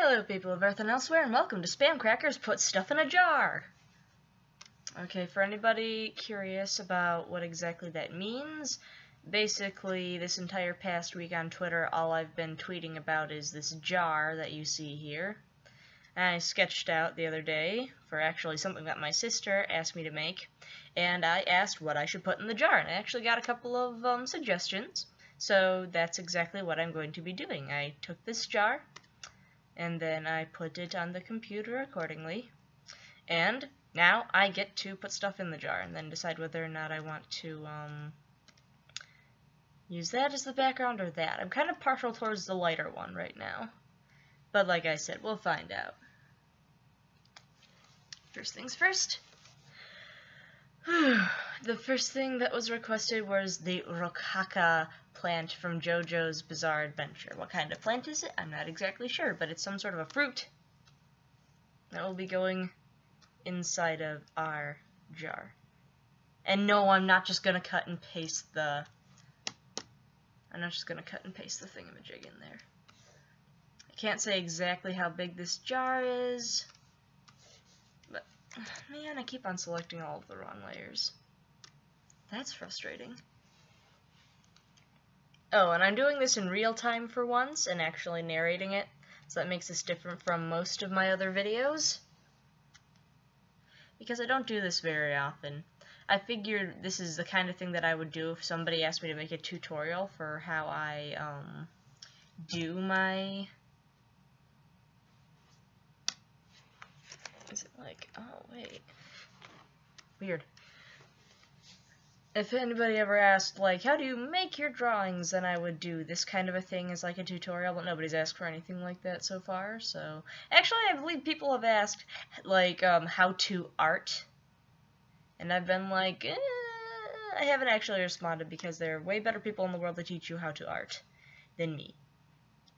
Hello people of Earth and elsewhere, and welcome to Spam Crackers Put Stuff in a Jar! Okay, for anybody curious about what exactly that means, basically this entire past week on Twitter all I've been tweeting about is this jar that you see here. And I sketched out the other day for actually something that my sister asked me to make, and I asked what I should put in the jar, and I actually got a couple of suggestions, so that's exactly what I'm going to be doing. I took this jar, and then I put it on the computer accordingly, and now I get to put stuff in the jar and then decide whether or not I want to use that as the background or that. I'm kind of partial towards the lighter one right now, but like I said, we'll find out. First things first. The first thing that was requested was the Rockaka plant from JoJo's Bizarre Adventure. What kind of plant is it? I'm not exactly sure, but it's some sort of a fruit that will be going inside of our jar. And no, I'm not just gonna cut and paste the thingamajig in there. I can't say exactly how big this jar is, but man, I keep on selecting all of the wrong layers. That's frustrating. Oh, and I'm doing this in real time for once and actually narrating it, so that makes this different from most of my other videos, because I don't do this very often. I figured this is the kind of thing that I would do if somebody asked me to make a tutorial for how I do my... Is it like... oh, wait. Weird. If anybody ever asked, like, how do you make your drawings, then I would do this kind of a thing as like a tutorial, but nobody's asked for anything like that so far, so... Actually, I believe people have asked, like, how to art, and I've been like, I haven't actually responded because there are way better people in the world to teach you how to art than me.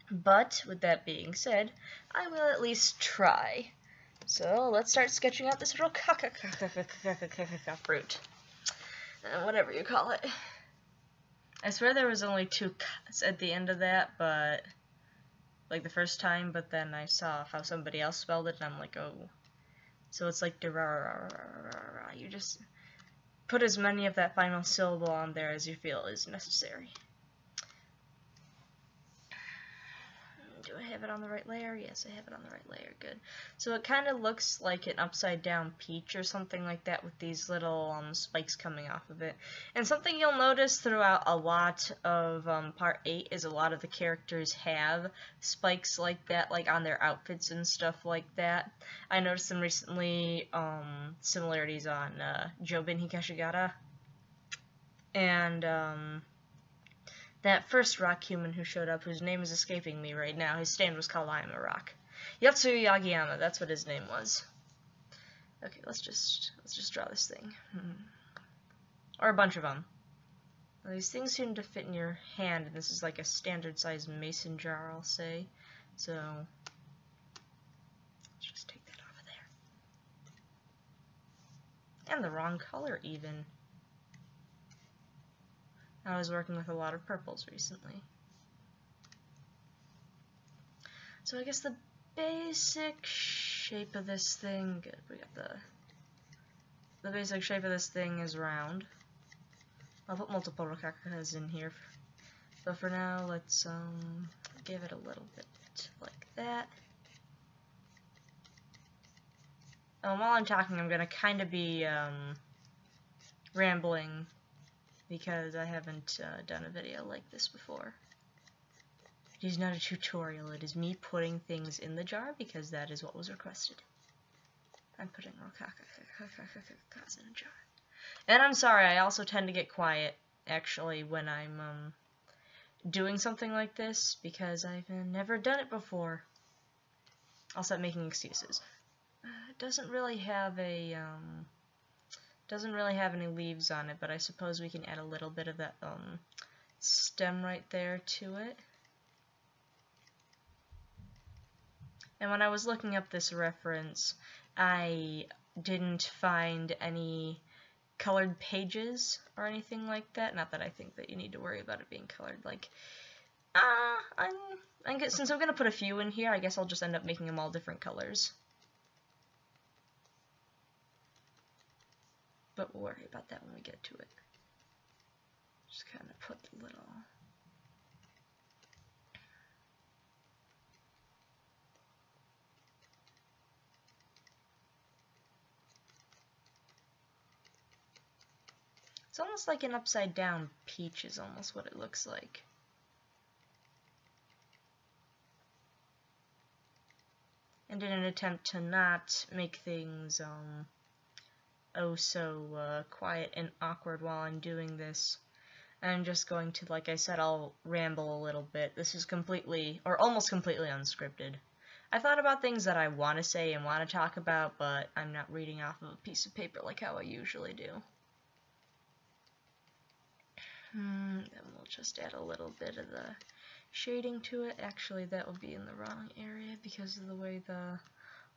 But, with that being said, I will at least try. So, let's start sketching out this little fruit. Whatever you call it. I swear there was only 2 cuts at the end of that, but like the first time, but then I saw how somebody else spelled it, and I'm like, oh. So it's like you just put as many of that final syllable on there as you feel is necessary. Do I have it on the right layer? Yes, I have it on the right layer. Good. So it kind of looks like an upside down peach or something like that with these little spikes coming off of it. And something you'll notice throughout a lot of part 8 is a lot of the characters have spikes like that, like on their outfits and stuff like that. I noticed them recently, similarities on Jobin Higashigata. And that first rock human who showed up, whose name is escaping me right now, his stand was called I Am a Rock. Yatsuyu Yagiyama, that's what his name was. Okay, let's just draw this thing. Or a bunch of them. Well, these things seem to fit in your hand, and this is like a standard size mason jar, I'll say. So, let's just take that off of there. And the wrong color, even. I was working with a lot of purples recently. So I guess the basic shape of this thing, good, we got the basic shape of this thing is round. I'll put multiple rokakas in here, but for now let's give it a little bit like that. While I'm talking, I'm gonna kind of be rambling, because I haven't done a video like this before. It is not a tutorial, it is me putting things in the jar because that is what was requested. I'm putting rokakas in a jar. And I'm sorry, I also tend to get quiet, actually, when I'm doing something like this, because I've never done it before. I'll stop making excuses. It doesn't really have a... doesn't really have any leaves on it, but I suppose we can add a little bit of that stem right there to it. And when I was looking up this reference, I didn't find any colored pages or anything like that. Not that I think that you need to worry about it being colored. Like, Since I'm gonna put a few in here, I guess I'll just end up making them all different colors. But we'll worry about that when we get to it. Just kind of put the little... It's almost like an upside down peach is almost what it looks like. And in an attempt to not make things oh so quiet and awkward while I'm doing this, I'm just going to, like I said, I'll ramble a little bit. This is completely, or almost completely unscripted. I thought about things that I want to say and want to talk about, but I'm not reading off of a piece of paper like how I usually do. Then we'll just add a little bit of the shading to it. Actually, that will be in the wrong area because of the way the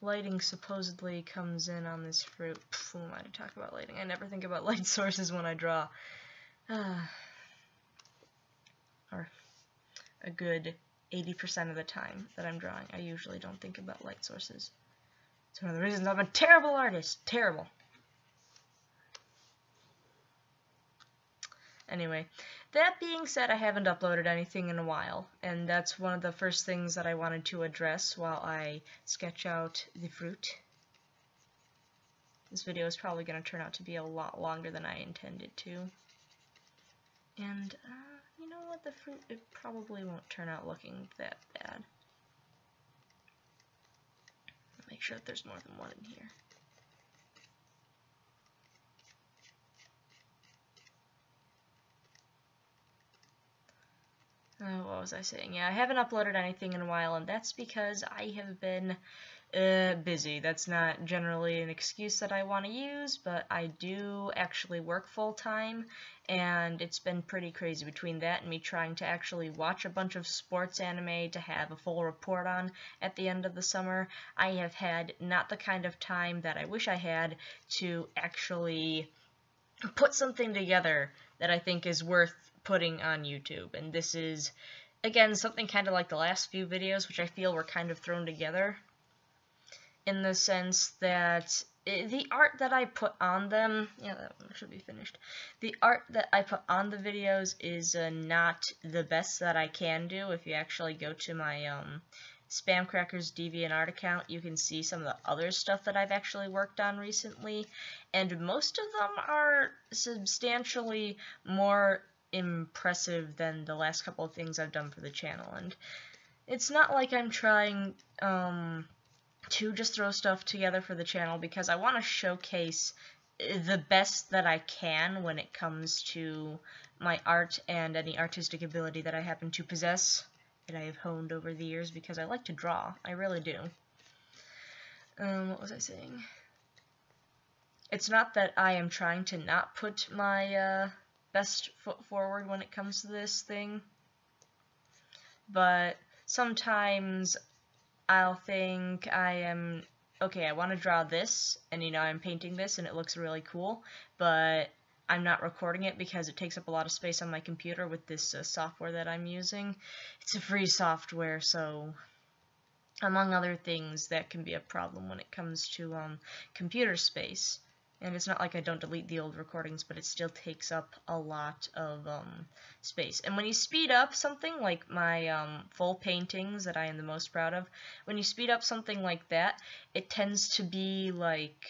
lighting supposedly comes in on this fruit. Who am I to talk about lighting? I never think about light sources when I draw. Or a good 80% of the time that I'm drawing, I usually don't think about light sources. It's one of the reasons I'm a terrible artist. Terrible. Anyway, that being said, I haven't uploaded anything in a while, and that's one of the first things that I wanted to address while I sketch out the fruit. This video is probably going to turn out to be a lot longer than I intended to. And, you know what, the fruit, it probably won't turn out looking that bad. I'll make sure that there's more than one in here. What was I saying? Yeah, I haven't uploaded anything in a while, and that's because I have been busy. That's not generally an excuse that I want to use, but I do actually work full-time, and it's been pretty crazy between that and me trying to actually watch a bunch of sports anime to have a full report on at the end of the summer. I have had not the kind of time that I wish I had to actually put something together that I think is worth putting on YouTube. And this is, again, something kind of like the last few videos, which I feel were kind of thrown together in the sense that the art that I put on them, yeah, that one should be finished. The art that I put on the videos is not the best that I can do. If you actually go to my Spamcrackers DeviantArt account, you can see some of the other stuff that I've actually worked on recently, and most of them are substantially more impressive than the last couple of things I've done for the channel. And it's not like I'm trying to just throw stuff together for the channel, because I want to showcase the best that I can when it comes to my art and any artistic ability that I happen to possess, that I have honed over the years, because I like to draw. I really do. What was I saying? It's not that I am trying to not put my best foot forward when it comes to this thing, but sometimes I'll think okay, I want to draw this, and you know, I'm painting this and it looks really cool, but I'm not recording it because it takes up a lot of space on my computer with this software that I'm using. It's a free software, so among other things, that can be a problem when it comes to computer space. And it's not like I don't delete the old recordings, but it still takes up a lot of space. And when you speed up something like my full paintings that I am the most proud of, when you speed up something like that, it tends to be like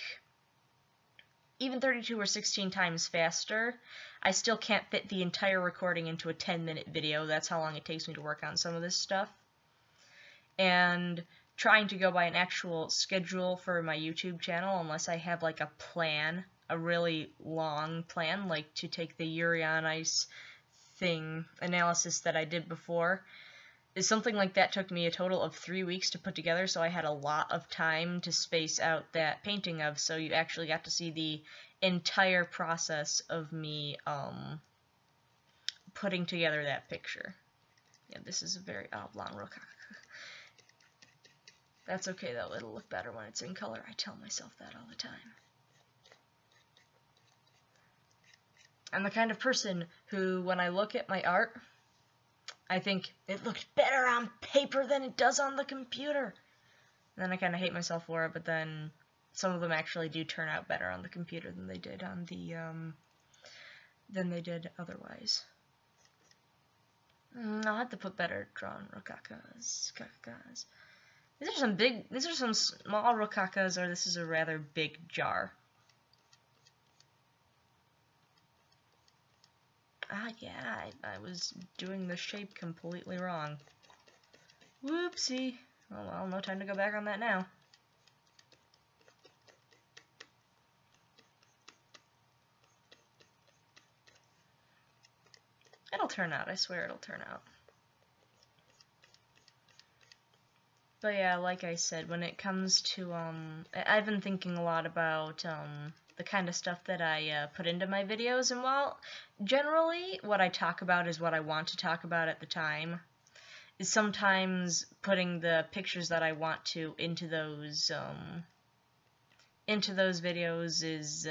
even 32 or 16 times faster. I still can't fit the entire recording into a 10-minute video. That's how long it takes me to work on some of this stuff. And trying to go by an actual schedule for my YouTube channel, unless I have like a plan, a really long plan, like to take the Yuri on Ice thing analysis that I did before, is something like that took me a total of 3 weeks to put together, so I had a lot of time to space out that painting of, so you actually got to see the entire process of me putting together that picture. Yeah, this is a very oblong rook. That's okay though, it'll look better when it's in color. I tell myself that all the time. I'm the kind of person who, when I look at my art, I think it looked better on paper than it does on the computer. And then I kind of hate myself for it, but then some of them actually do turn out better on the computer than they did on the, than they did otherwise. I'll have to put better drawn rokakas. These are some small rokakas, or this is a rather big jar. Yeah, I was doing the shape completely wrong. Whoopsie. Oh well, no time to go back on that now. It'll turn out, I swear it'll turn out. But yeah, like I said, when it comes to, I've been thinking a lot about, the kind of stuff that I put into my videos, and while generally what I talk about is what I want to talk about at the time, is sometimes putting the pictures that I want to into those videos is,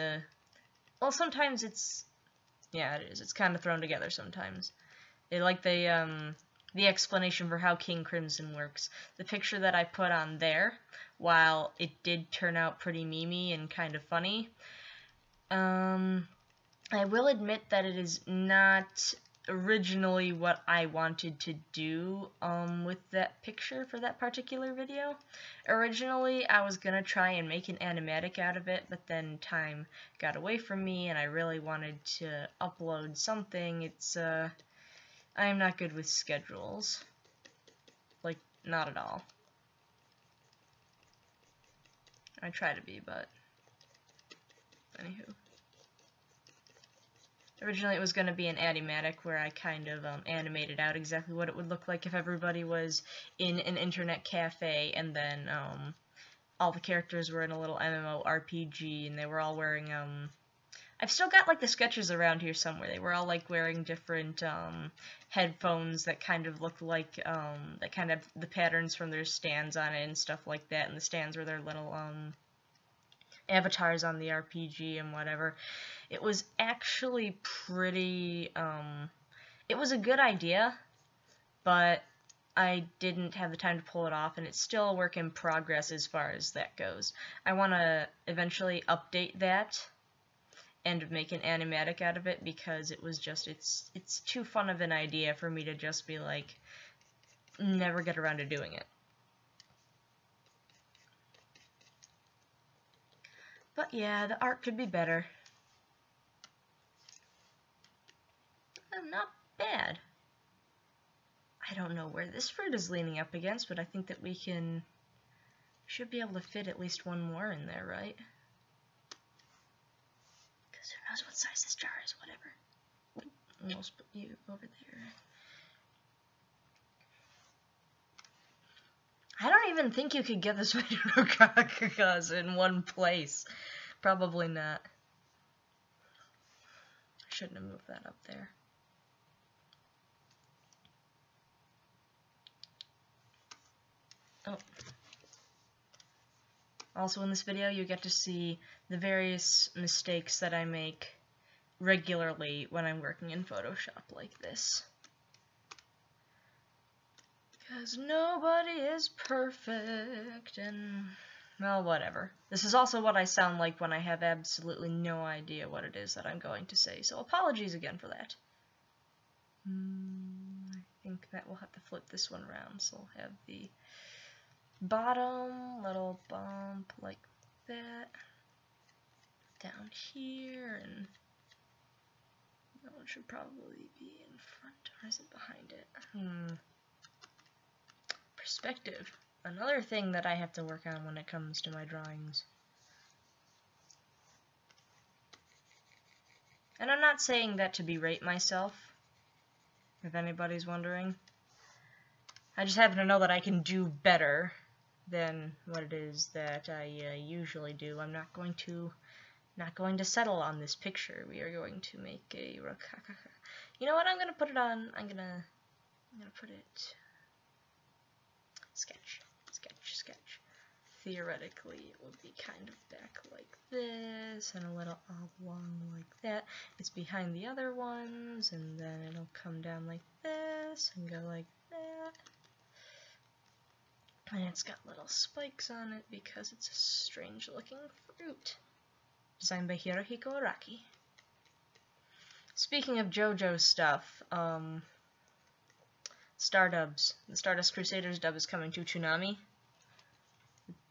well, sometimes it's, yeah, it is, it's kind of thrown together sometimes. They like the explanation for how King Crimson works. The picture that I put on there, while it did turn out pretty memey and kind of funny, I will admit that it is not originally what I wanted to do with that picture for that particular video. Originally, I was gonna try and make an animatic out of it, but then time got away from me and I really wanted to upload something. It's, I am not good with schedules. Like, not at all. I try to be, but anywho. Originally it was going to be an animatic where I kind of animated out exactly what it would look like if everybody was in an internet cafe, and then all the characters were in a little MMORPG, and they were all wearing, I've still got like the sketches around here somewhere. They were all like wearing different headphones that kind of looked like, that kind of the patterns from their stands on it and stuff like that, and the stands were their little avatars on the RPG and whatever. It was actually pretty, it was a good idea, but I didn't have the time to pull it off, and it's still a work in progress as far as that goes. I want to eventually update that and make an animatic out of it, because it was just, it's too fun of an idea for me to just be like, never get around to doing it. But yeah, the art could be better. Not bad. I don't know where this fruit is leaning up against, but I think that we should be able to fit at least one more in there, right? Because who knows what size this jar is, whatever. Almost put you over there. I don't even think you could get this many rokakas in one place. Probably not. I shouldn't have moved that up there. Oh. Also in this video, you get to see the various mistakes that I make regularly when I'm working in Photoshop like this. Because nobody is perfect, and, well, whatever. This is also what I sound like when I have absolutely no idea what it is that I'm going to say, so apologies again for that. I think that we'll have to flip this one around, so we'll have the bottom little bump like that down here, and that one should probably be in front, or is it behind it? Perspective. Another thing that I have to work on when it comes to my drawings. And I'm not saying that to berate myself, if anybody's wondering. I just happen to know that I can do better than what it is that I usually do. I'm not going to settle on this picture. We are going to make a rokaka. You know what? I'm gonna put it on. I'm gonna put it sketch. theoretically it would be kind of back like this and a little oblong like that. It's behind the other ones, and then it'll come down like this and go like that. And it's got little spikes on it because it's a strange looking fruit. Designed by Hirohiko Araki. Speaking of JoJo stuff, Stardubs. The Stardust Crusaders dub is coming to Toonami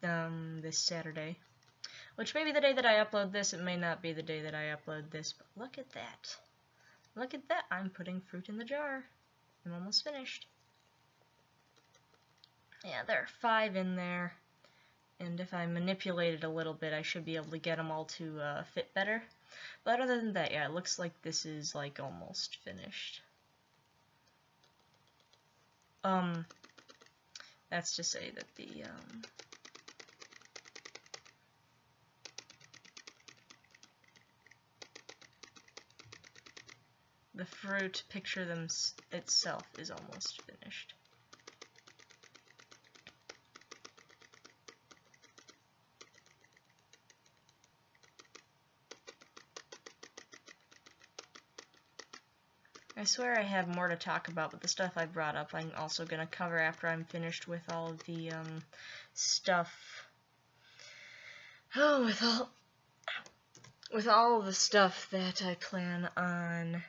this Saturday. Which may be the day that I upload this, it may not be the day that I upload this, but look at that. Look at that, I'm putting fruit in the jar. I'm almost finished. Yeah, there are 5 in there, and if I manipulate it a little bit, I should be able to get them all to fit better. But other than that, yeah, it looks like this is like almost finished. That's to say that the fruit picture itself is almost finished. I swear I have more to talk about, but the stuff I brought up I'm also going to cover after I'm finished with all of the stuff. Oh, with all of the stuff that I plan on.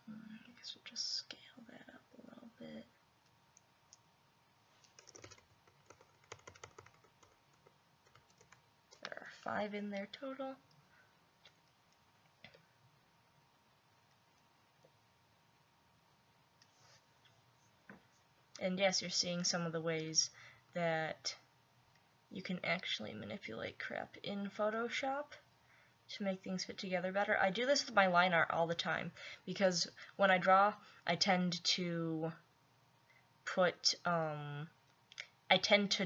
I guess we'll just scale that up a little bit. There are 5 in there total. And yes, you're seeing some of the ways that you can actually manipulate crap in Photoshop to make things fit together better. I do this with my line art all the time, because when I draw, I tend to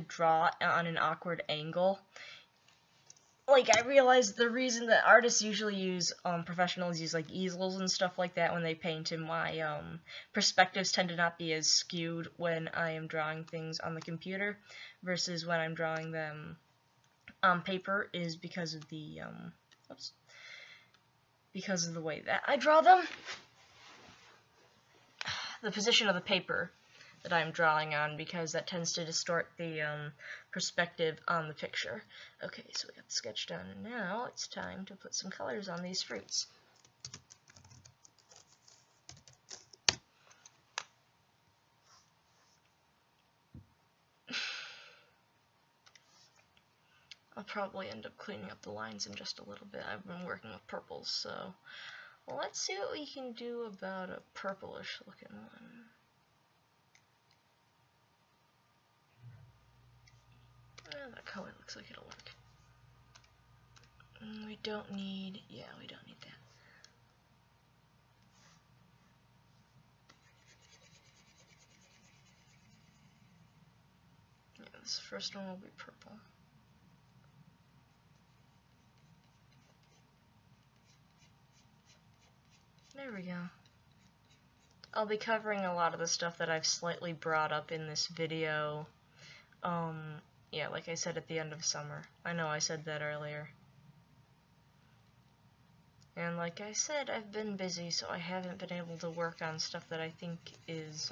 draw on an awkward angle. Like, I realize the reason that artists usually use, professionals use, like, easels and stuff like that when they paint, and my, perspectives tend to not be as skewed when I am drawing things on the computer versus when I'm drawing them on paper is because of the, because of the way that I draw them. The position of the paper that I'm drawing on, because that tends to distort the perspective on the picture. Okay, so we got the sketch done, and now it's time to put some colors on these fruits. I'll probably end up cleaning up the lines in just a little bit. I've been working with purples, so let's see what we can do about a purplish looking one. That color looks like it'll work. We don't need, yeah, we don't need that. Yeah, this first one will be purple. There we go. I'll be covering a lot of the stuff that I've slightly brought up in this video. Yeah, like I said, at the end of summer. I know I said that earlier. And like I said, I've been busy, so I haven't been able to work on stuff that I think is,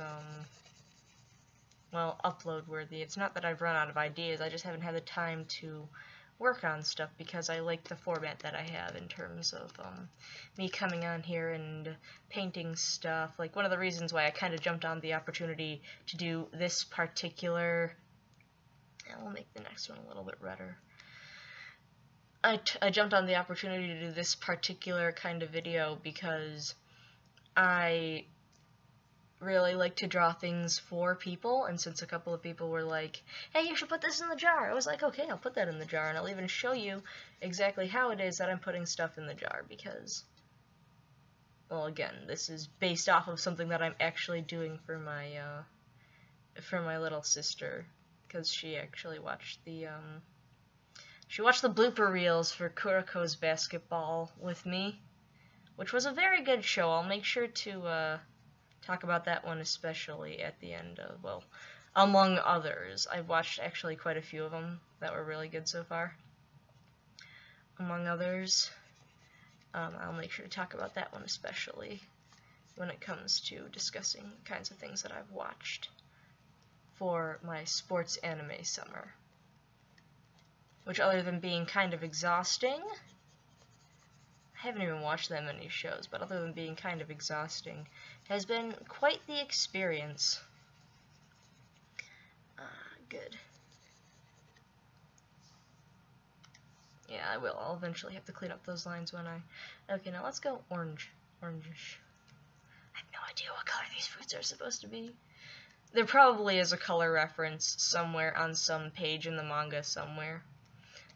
well, upload worthy. It's not that I've run out of ideas, I just haven't had the time to work on stuff because I like the format that I have in terms of me coming on here and painting stuff. Like, one of the reasons why I kind of jumped on the opportunity to do this particular, and we'll make the next one a little bit redder. I jumped on the opportunity to do this particular kind of video because I really like to draw things for people, and since a couple of people were like, hey, you should put this in the jar, I was like, okay, I'll put that in the jar, and I'll even show you exactly how it is that I'm putting stuff in the jar, because, well, again, this is based off of something that I'm actually doing for my little sister, because she actually watched the blooper reels for Kuroko's basketball with me, which was a very good show. I'll make sure to talk about that one especially at the end of, well, among others. I've watched actually quite a few of them that were really good so far. Among others, I'll make sure to talk about that one especially when it comes to discussing kinds of things that I've watched for my sports anime summer. Which, other than being kind of exhausting, I haven't even watched that many shows, but other than being kind of exhausting, has been quite the experience. Good. Yeah, I will. I'll eventually have to clean up those lines when I... Okay, now let's go orange. Orangish. I have no idea what color these fruits are supposed to be. There probably is a color reference somewhere on some page in the manga somewhere.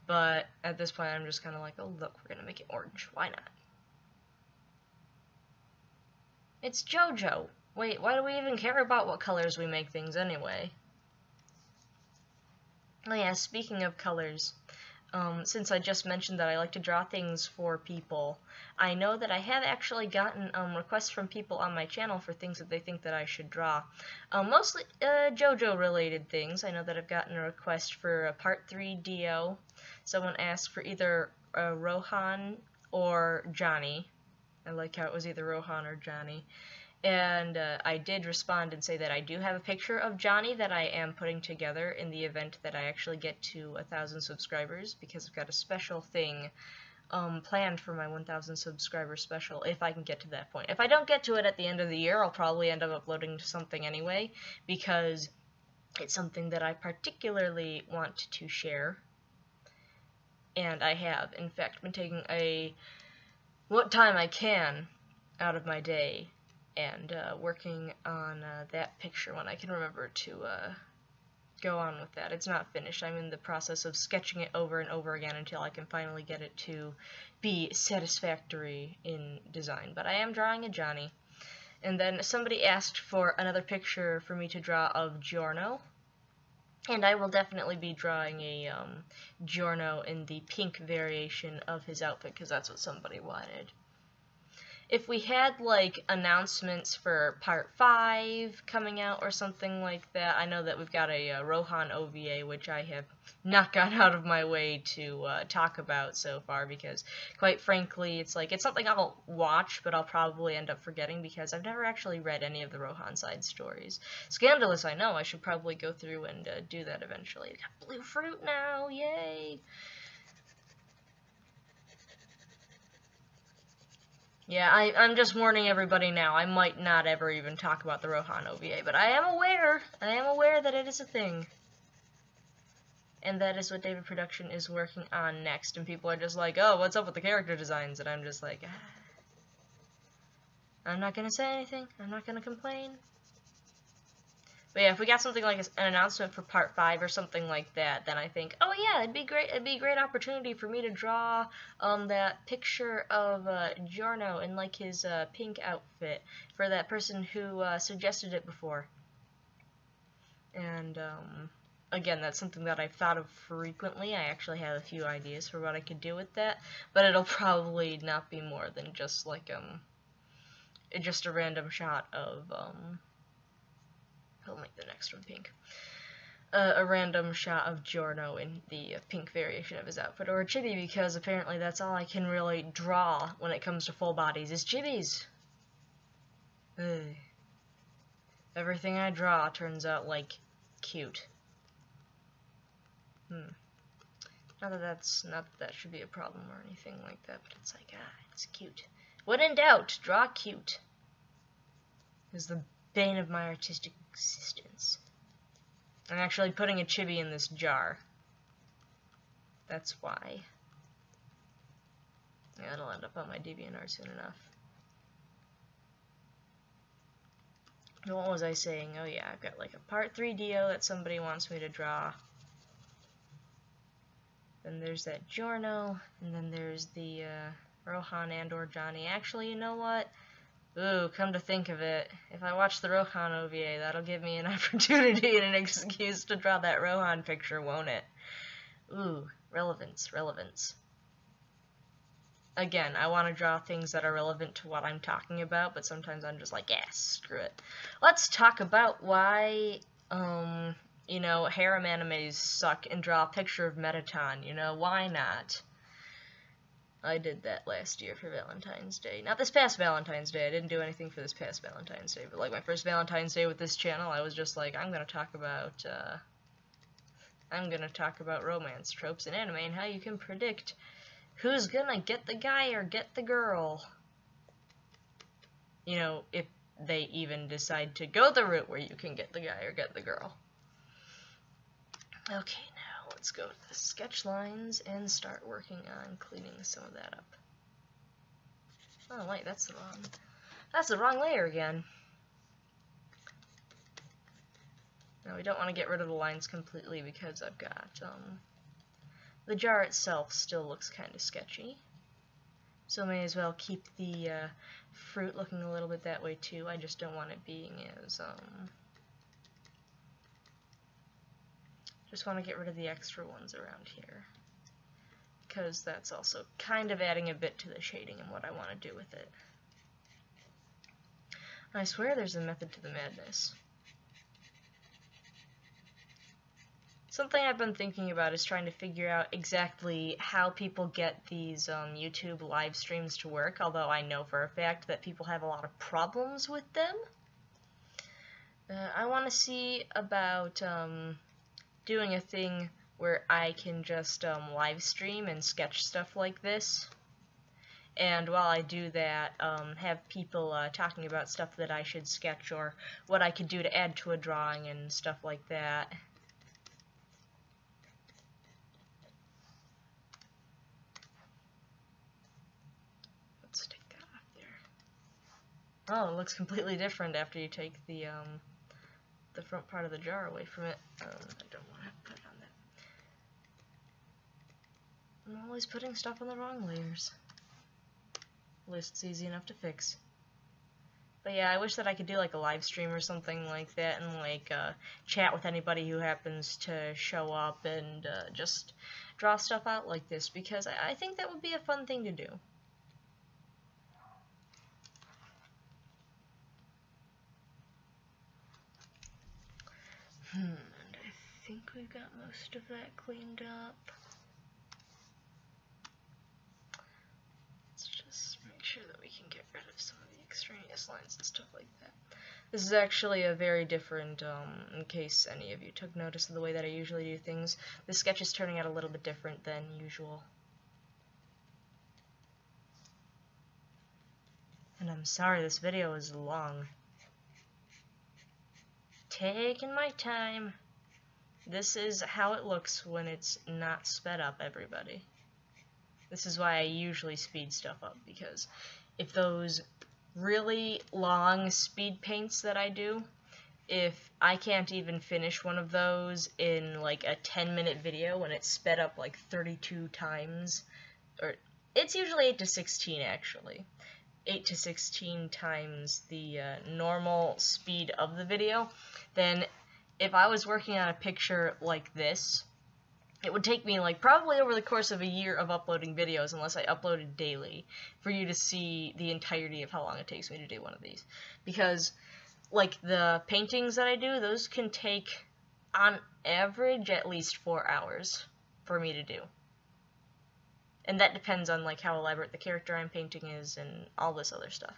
But at this point, I'm just kind of like, oh, look, we're going to make it orange. Why not? It's JoJo. Wait, why do we even care about what colors we make things anyway? Oh yeah, speaking of colors, since I just mentioned that I like to draw things for people, I know that I have actually gotten requests from people on my channel for things that they think that I should draw. Mostly JoJo-related things. I know that I've gotten a request for a Part 3 Dio. Someone asked for either Rohan or Johnny. I like how it was either Rohan or Johnny. And I did respond and say that I do have a picture of Johnny that I am putting together in the event that I actually get to 1,000 subscribers, because I've got a special thing planned for my 1,000 subscriber special, if I can get to that point. If I don't get to it at the end of the year, I'll probably end up uploading something anyway, because it's something that I particularly want to share. And I have, in fact, been taking what time I can out of my day and working on that picture when I can remember to go on with that. It's not finished. I'm in the process of sketching it over and over again until I can finally get it to be satisfactory in design. But I am drawing a Johnny. And then somebody asked for another picture for me to draw of Giorno. And I will definitely be drawing a Giorno in the pink variation of his outfit, because that's what somebody wanted. If we had, like, announcements for Part 5 coming out or something like that, I know that we've got a Rohan OVA, which I have not gone out of my way to talk about so far, because, quite frankly, it's something I'll watch, but I'll probably end up forgetting, because I've never actually read any of the Rohan side stories. Scandalous, I know. I should probably go through and do that eventually. I got blue fruit now, yay! Yeah, I'm just warning everybody now. I might not ever even talk about the Rohan OVA, but I am aware that it is a thing. And that is what David Production is working on next, and people are just like, oh, what's up with the character designs? And I'm just like, I'm not gonna say anything. I'm not gonna complain. But yeah, if we got something like an announcement for Part 5 or something like that, then I think, oh yeah, it'd be great. It'd be a great opportunity for me to draw that picture of Giorno in like his pink outfit for that person who suggested it before. And again, that's something that I've thought of frequently. I actually have a few ideas for what I could do with that, but it'll probably not be more than just like just a random shot of I'll make the next one pink. A random shot of Giorno in the pink variation of his outfit, or a chibi, because apparently that's all I can really draw when it comes to full bodies, is chibis. Ugh. Everything I draw turns out, like, cute. Not that that should be a problem or anything like that, but it's like, it's cute. When in doubt, draw cute. Is the bane of my artistic existence. I'm actually putting a chibi in this jar. That's why. Yeah, it'll end up on my DeviantArt soon enough. What was I saying? Oh yeah, I've got like a Part 3 Dio that somebody wants me to draw. Then there's that Giorno, and then there's the Rohan and/or Johnny. Actually, you know what? Ooh, come to think of it, if I watch the Rohan OVA, that'll give me an opportunity and an excuse to draw that Rohan picture, won't it? Ooh, relevance, relevance. Again, I want to draw things that are relevant to what I'm talking about, but sometimes I'm just like, yeah, screw it. Let's talk about why you know, harem animes suck and draw a picture of Mettaton, you know, why not? I did that last year for Valentine's Day. Not this past Valentine's Day, I didn't do anything for this past Valentine's Day, but like my first Valentine's Day with this channel, I was just like, I'm gonna talk about romance tropes in anime and how you can predict who's gonna get the guy or get the girl. You know, if they even decide to go the route where you can get the guy or get the girl. Okay, now let's go to the sketch lines and start working on cleaning some of that up. Oh wait, that's the wrong layer again. Now we don't want to get rid of the lines completely because I've got the jar itself still looks kind of sketchy. So may as well keep the fruit looking a little bit that way too. I just don't want it being as just want to get rid of the extra ones around here, because that's also kind of adding a bit to the shading and what I want to do with it. I swear there's a method to the madness. Something I've been thinking about is trying to figure out exactly how people get these YouTube live streams to work, although I know for a fact that people have a lot of problems with them. I want to see about doing a thing where I can just live stream and sketch stuff like this, and while I do that, have people talking about stuff that I should sketch or what I could do to add to a drawing and stuff like that. Let's take that off there. Oh, it looks completely different after you take the front part of the jar away from it. I don't want to put it on that. I'm always putting stuff on the wrong layers. At least it's easy enough to fix. But yeah, I wish that I could do like a live stream or something like that and like chat with anybody who happens to show up and just draw stuff out like this, because I think that would be a fun thing to do. And I think we've got most of that cleaned up. Let's just make sure that we can get rid of some of the extraneous lines and stuff like that. This is actually a very different, in case any of you took notice of the way that I usually do things, this sketch is turning out a little bit different than usual. And I'm sorry this video is long. Taking my time. This is how it looks when it's not sped up, everybody. This is why I usually speed stuff up, because if those really long speed paints that I do, if I can't even finish one of those in like a 10-minute video when it's sped up like 32 times, or it's usually 8 to 16 actually, 8 to 16 times the normal speed of the video, then if I was working on a picture like this, it would take me like probably over the course of a year of uploading videos, unless I uploaded daily, for you to see the entirety of how long it takes me to do one of these. Because like the paintings that I do, those can take on average at least 4 hours for me to do. And that depends on like how elaborate the character I'm painting is and all this other stuff.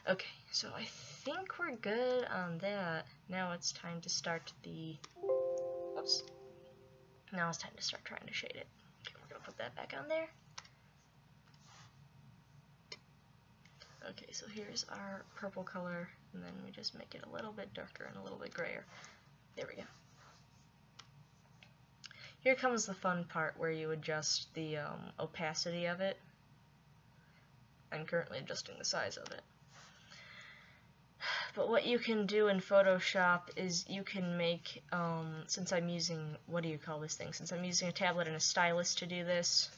Okay, so I think we're good on that. Now it's time to start the... Oops. Now it's time to start trying to shade it. Okay, we're going to put that back on there. Okay, so here's our purple color, and then we just make it a little bit darker and a little bit grayer. There we go. Here comes the fun part where you adjust the opacity of it. I'm currently adjusting the size of it. But what you can do in Photoshop is you can make, since I'm using, what do you call this thing? Since I'm using a tablet and a stylus to do this,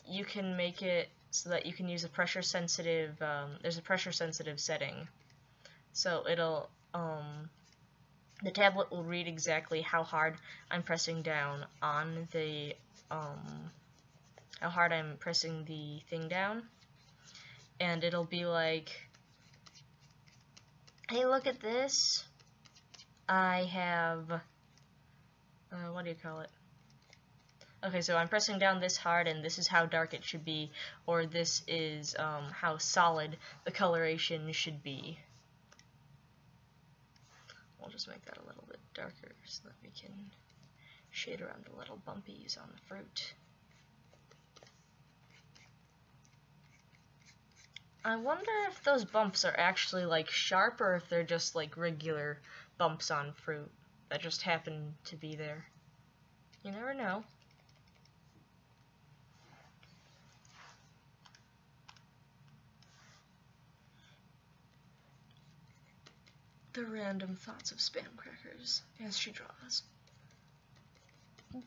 you can make it so that you can use a pressure sensitive, there's a pressure sensitive setting. So it'll, the tablet will read exactly how hard I'm pressing down on the, how hard I'm pressing the thing down. And it'll be like, hey, look at this. I have, what do you call it? Okay, so I'm pressing down this hard, and this is how dark it should be, or this is how solid the coloration should be. We'll just make that a little bit darker so that we can shade around the little bumpies on the fruit. I wonder if those bumps are actually like sharp or if they're just like regular bumps on fruit that just happen to be there. You never know. The random thoughts of Spam Crackers as she draws. And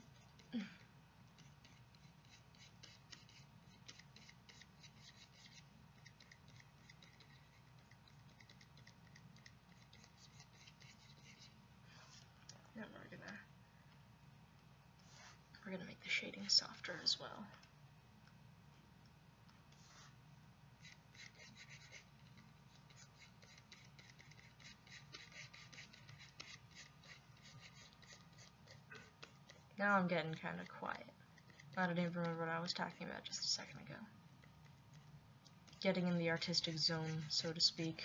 we're gonna make the shading softer as well. Now I'm getting kind of quiet. I don't even remember what I was talking about just a second ago. Getting in the artistic zone, so to speak.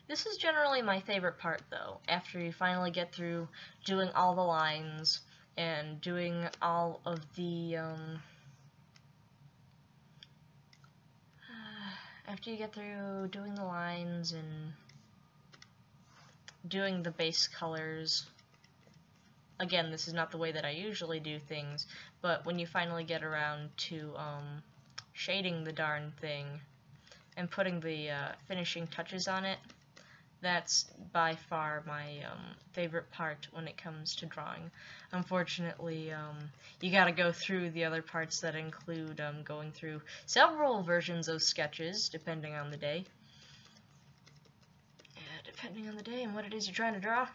This is generally my favorite part, though, after you finally get through doing all the lines and doing all of the, after you get through doing the lines and doing the base colors. Again, this is not the way that I usually do things, but when you finally get around to shading the darn thing and putting the finishing touches on it, that's by far my favorite part when it comes to drawing. Unfortunately, you gotta go through the other parts that include going through several versions of sketches, depending on the day. Depending on the day and what it is you're trying to draw.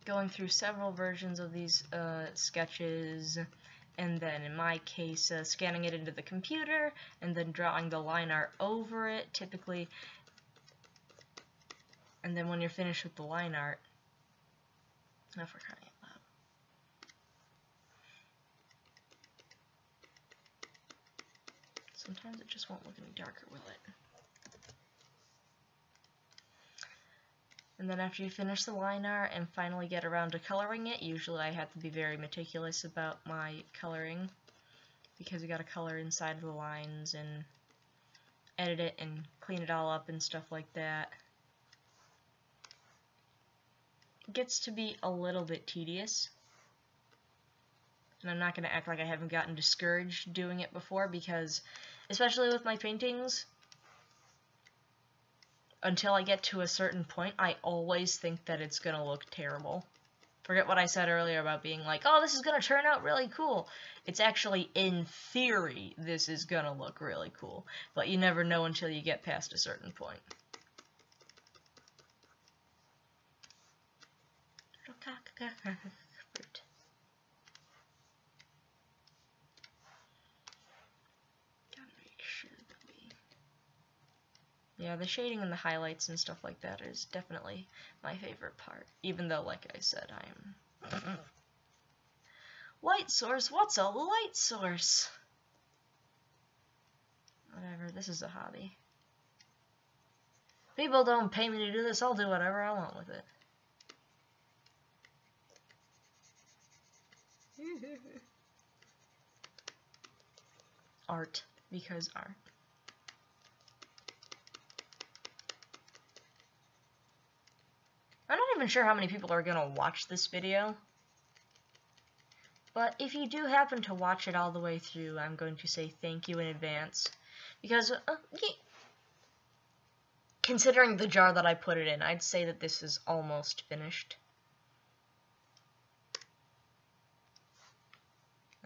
Going through several versions of these sketches, and then in my case, scanning it into the computer, and then drawing the line art over it, typically. And then when you're finished with the line art, enough for crying out loud. Sometimes it just won't look any darker, will it? And then after you finish the line art and finally get around to coloring it, usually I have to be very meticulous about my coloring, because you gotta color inside of the lines and edit it and clean it all up and stuff like that. It gets to be a little bit tedious, and I'm not going to act like I haven't gotten discouraged doing it before, because especially with my paintings, until I get to a certain point, I always think that it's going to look terrible. Forget what I said earlier about being like, oh, this is going to turn out really cool. It's actually, in theory, this is going to look really cool, but you never know until you get past a certain point. Fruit. Gotta make sure that yeah, the shading and the highlights and stuff like that is definitely my favorite part, even though, like I said, I'm light source. What's a light source? Whatever, this is a hobby. People don't pay me to do this, I'll do whatever I want with it. Art, because art. I'm not even sure how many people are gonna watch this video, but if you do happen to watch it all the way through, I'm going to say thank you in advance, because considering the jar that I put it in, I'd say that this is almost finished.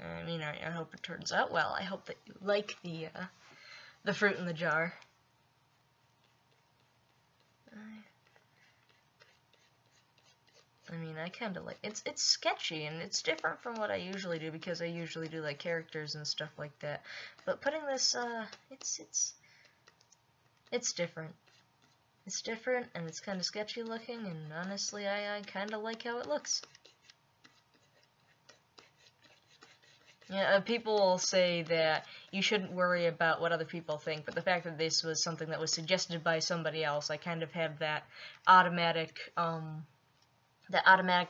I mean, I hope it turns out well. I hope that you like the fruit in the jar. I mean, I kind of like it's sketchy and it's different from what I usually do, because I usually do like characters and stuff like that. But putting this, it's It's different. It's different, and it's kind of sketchy looking, and honestly, I kind of like how it looks. Yeah, people will say that you shouldn't worry about what other people think, but the fact that this was something that was suggested by somebody else, I kind of have that automatic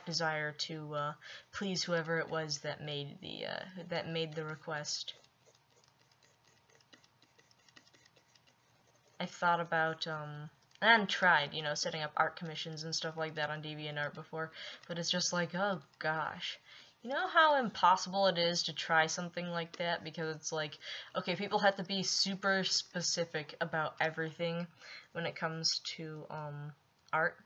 desire to please whoever it was that made the request. I thought about and tried, you know, setting up art commissions and stuff like that on DeviantArt before, but it's just like, oh gosh. You know how impossible it is to try something like that? Because it's like, okay, people have to be super specific about everything when it comes to art.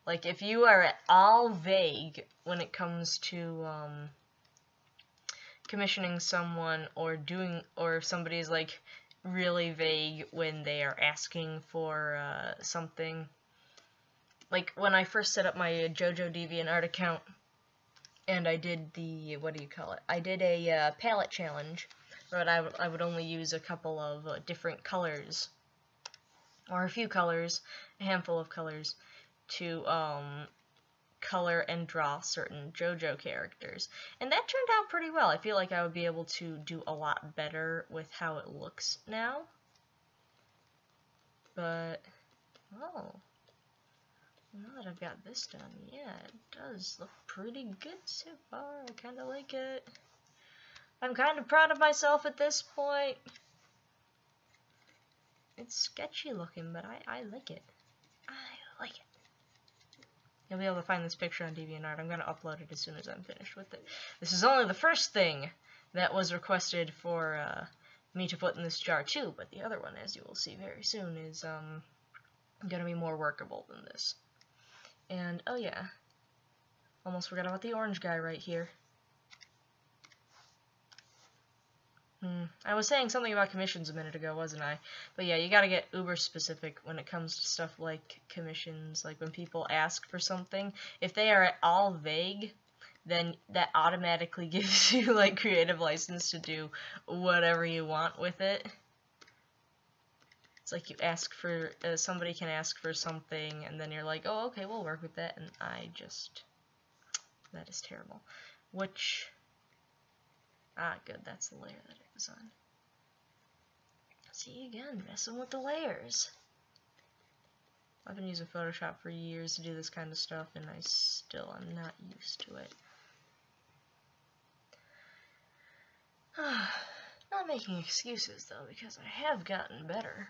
Like, if you are at all vague when it comes to commissioning someone, or if somebody's like really vague when they are asking for something. Like, when I first set up my JoJo DeviantArt account, and I did the, what do you call it? I did a palette challenge, but I would only use a couple of different colors, or a few colors, a handful of colors, to color and draw certain JoJo characters. And that turned out pretty well. I feel like I would be able to do a lot better with how it looks now. But, oh. Now that I've got this done, yeah, it does look pretty good so far. I kind of like it. I'm kind of proud of myself at this point. It's sketchy looking, but I like it. I like it. You'll be able to find this picture on DeviantArt. I'm going to upload it as soon as I'm finished with it. This is only the first thing that was requested for me to put in this jar too, but the other one, as you will see very soon, is going to be more workable than this. And, oh yeah, almost forgot about the orange guy right here. I was saying something about commissions a minute ago, wasn't I? But yeah, you gotta get uber specific when it comes to stuff like commissions. Like, when people ask for something, if they are at all vague, then that automatically gives you, like, creative license to do whatever you want with it. It's like you ask for, somebody can ask for something, and then you're like, oh, okay, we'll work with that, and that is terrible. Which, good, that's the layer that it was on. See, again, messing with the layers. I've been using Photoshop for years to do this kind of stuff, and I still am not used to it. Not making excuses, though, because I have gotten better.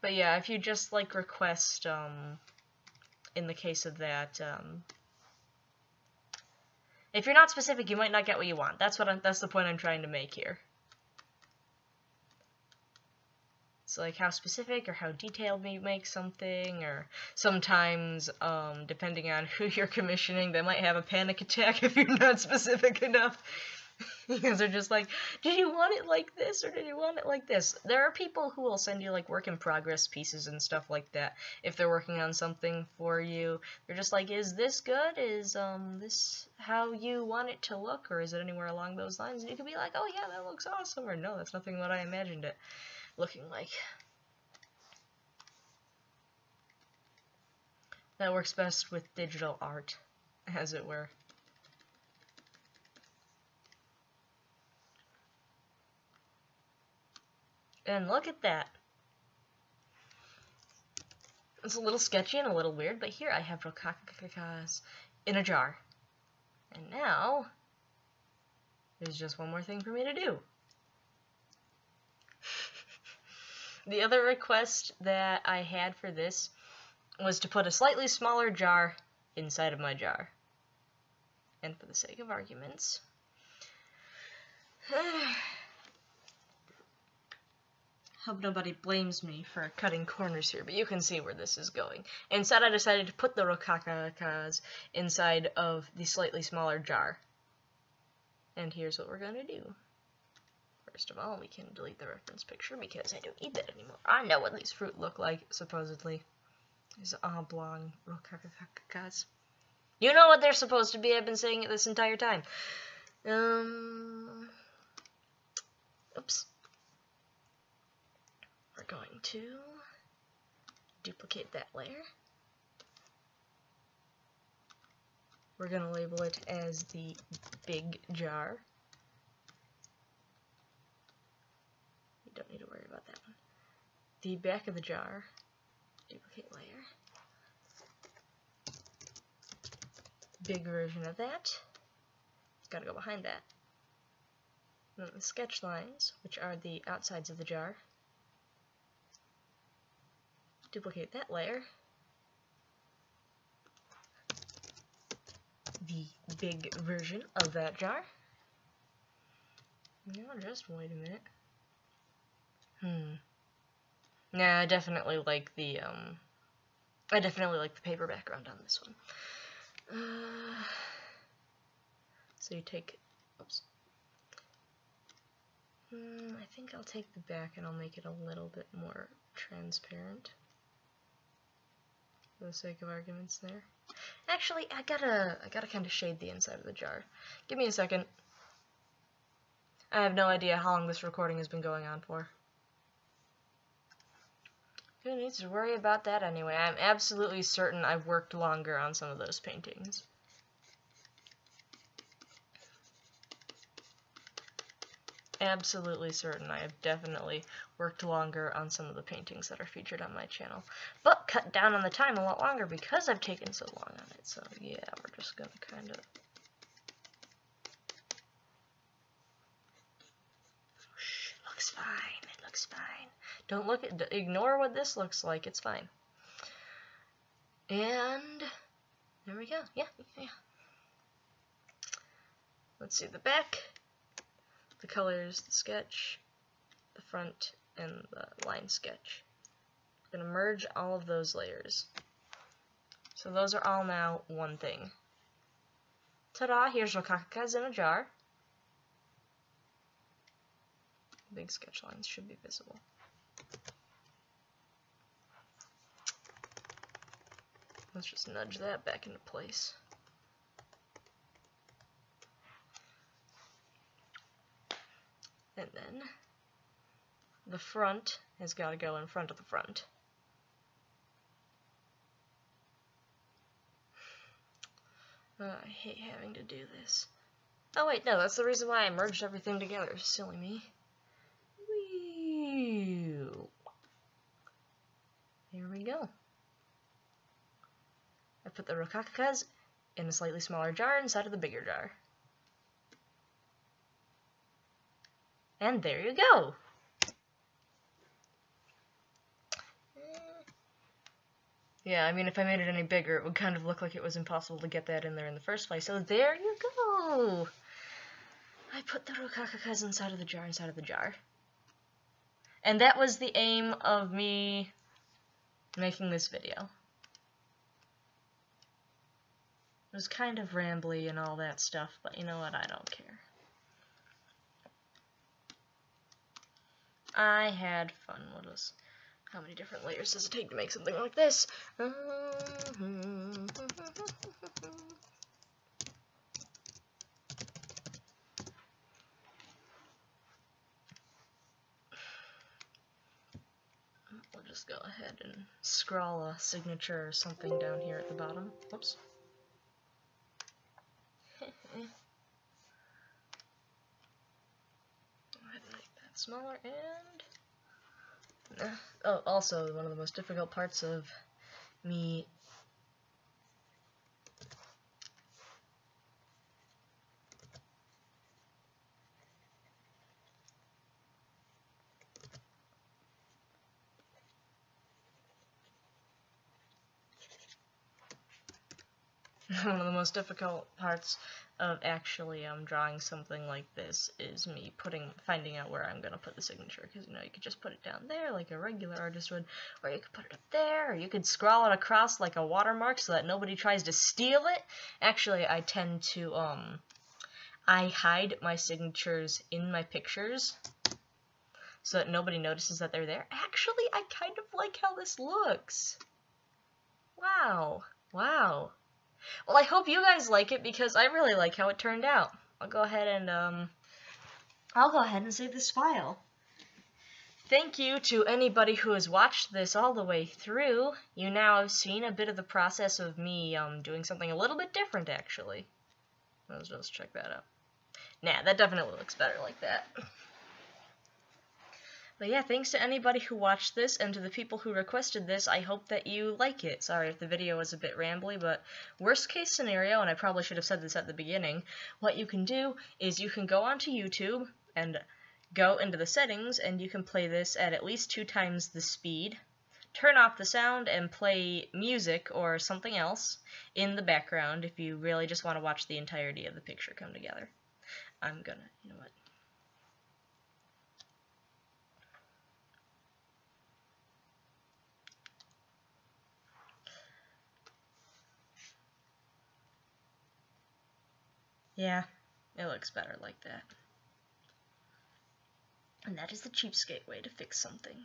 But yeah, if you just like request, in the case of that, if you're not specific, you might not get what you want. That's the point I'm trying to make here. It's like how specific or how detailed you make something, or sometimes, depending on who you're commissioning, they might have a panic attack if you're not specific enough. Because they're just like, did you want it like this, or did you want it like this? There are people who will send you, like, work-in-progress pieces and stuff like that. If they're working on something for you, they're just like, is this good? Is, this how you want it to look? Or is it anywhere along those lines? And you can be like, oh yeah, that looks awesome. Or no, that's nothing what I imagined it looking like. That works best with digital art, as it were. And look at that. It's a little sketchy and a little weird, but here I have rokakas in a jar. And now, there's just one more thing for me to do. The other request that I had for this was to put a slightly smaller jar inside of my jar. And for the sake of arguments, hope nobody blames me for cutting corners here, but you can see where this is going. Instead, I decided to put the rokakas inside of the slightly smaller jar. And here's what we're going to do. First of all, we can delete the reference picture because I don't need that anymore. I know what these fruit look like, supposedly. These oblong rokakas. You know what they're supposed to be. I've been saying it this entire time. Oops. going to duplicate that layer. We're going to label it as the big jar. You don't need to worry about that one. The back of the jar, duplicate layer. Big version of that. It's got to go behind that. And then the sketch lines, which are the outsides of the jar. Duplicate that layer. The big version of that jar. Now, just wait a minute. Nah, I definitely like the paper background on this one. So you take, oops. I think I'll take the back and I'll make it a little bit more transparent. For the sake of arguments there. Actually, I gotta kind of shade the inside of the jar. Give me a second. I have no idea how long this recording has been going on for. Who needs to worry about that anyway? I'm absolutely certain I've worked longer on some of those paintings. Absolutely certain I have definitely worked longer on some of the paintings that are featured on my channel. But cut down on the time a lot longer because I've taken so long on it. So yeah, we're just gonna kind of... Shh, it looks fine, it looks fine. Don't look at, ignore what this looks like, it's fine. And there we go, yeah. Let's see the back. The colors, the sketch, the front, and the line sketch. I'm going to merge all of those layers. So those are all now one thing. Ta-da! Here's Rokkakas in a jar. Big sketch lines should be visible. Let's just nudge that back into place. And then the front has got to go in front of the front. I hate having to do this. Oh wait, no, that's the reason why I merged everything together. Silly me. Whee! Here we go. I put the Rokkakas in a slightly smaller jar inside of the bigger jar. And there you go! Yeah, I mean, if I made it any bigger, it would kind of look like it was impossible to get that in there in the first place. So there you go! I put the Rokkakas inside of the jar, And that was the aim of me making this video. It was kind of rambly and all that stuff, but you know what, I don't care. I had fun. How many different layers does it take to make something like this? We'll just go ahead and scrawl a signature or something down here at the bottom. Whoops. Smaller and oh, also one of the most difficult parts of me one of the most difficult parts of actually drawing something like this is me finding out where I'm gonna put the signature, because you know you could just put it down there like a regular artist would, or you could put it up there, or you could scrawl it across like a watermark so that nobody tries to steal it. Actually, I tend to I hide my signatures in my pictures so that nobody notices that they're there. Actually, I kind of like how this looks. Wow. Well, I hope you guys like it because I really like how it turned out. I'll go ahead and save this file. thank you to anybody who has watched this all the way through. You now have seen a bit of the process of me doing something a little bit different, actually. Let's check that out. Nah, that definitely looks better like that. But yeah, thanks to anybody who watched this, and to the people who requested this, I hope that you like it. Sorry if the video was a bit rambly, but worst case scenario, and I probably should have said this at the beginning, what you can do is you can go onto YouTube and go into the settings, and you can play this at least 2 times the speed, turn off the sound, and play music or something else in the background if you really just want to watch the entirety of the picture come together. I'm gonna, you know what? Yeah, it looks better like that. And that is the cheapskate way to fix something.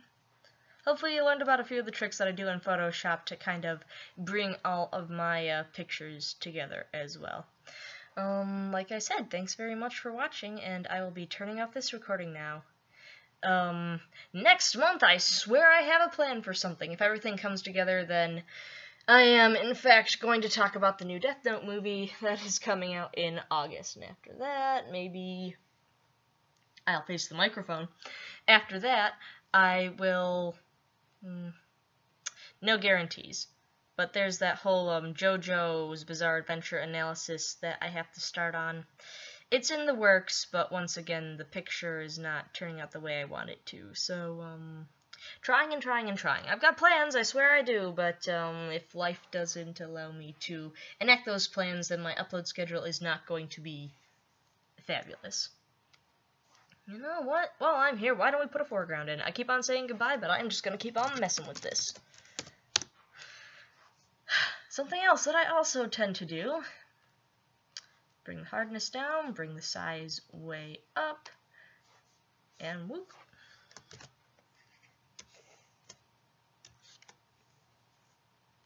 Hopefully you learned about a few of the tricks that I do in Photoshop to kind of bring all of my pictures together as well. Like I said, thanks very much for watching, and I will be turning off this recording now. Next month, I swear I have a plan for something. If everything comes together, then I am, in fact, going to talk about the new Death Note movie that is coming out in August. And after that, maybe I'll face the microphone. After that, I will... no guarantees. But there's that whole JoJo's Bizarre Adventure analysis that I have to start on. It's in the works, but once again, the picture is not turning out the way I want it to. So, trying and trying and trying. I've got plans, I swear I do, but if life doesn't allow me to enact those plans, then my upload schedule is not going to be fabulous. You know what? While I'm here, why don't we put a foreground in? I keep on saying goodbye, but I'm just going to keep on messing with this. Something else that I also tend to do. Bring the hardness down, bring the size way up, and whoop.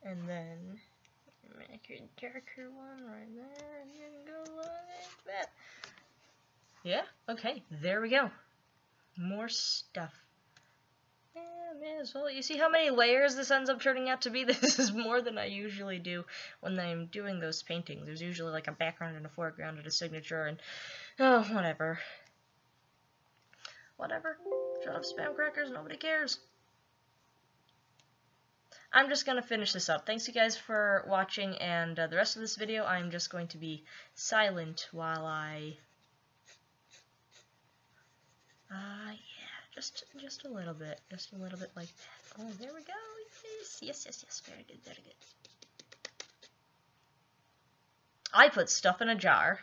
And then make a darker one right there, and then go like that. Yeah, okay, there we go. More stuff. Yeah, well, you see how many layers this ends up turning out to be? This is more than I usually do when I'm doing those paintings. There's usually like a background and a foreground and a signature and... oh, whatever. Whatever. Shut up, spam crackers. Nobody cares. I'm just going to finish this up. Thanks you guys for watching, and the rest of this video I'm just going to be silent while I... yeah, just a little bit. Just a little bit like that. Oh, there we go. Yes. Very good. I put stuff in a jar.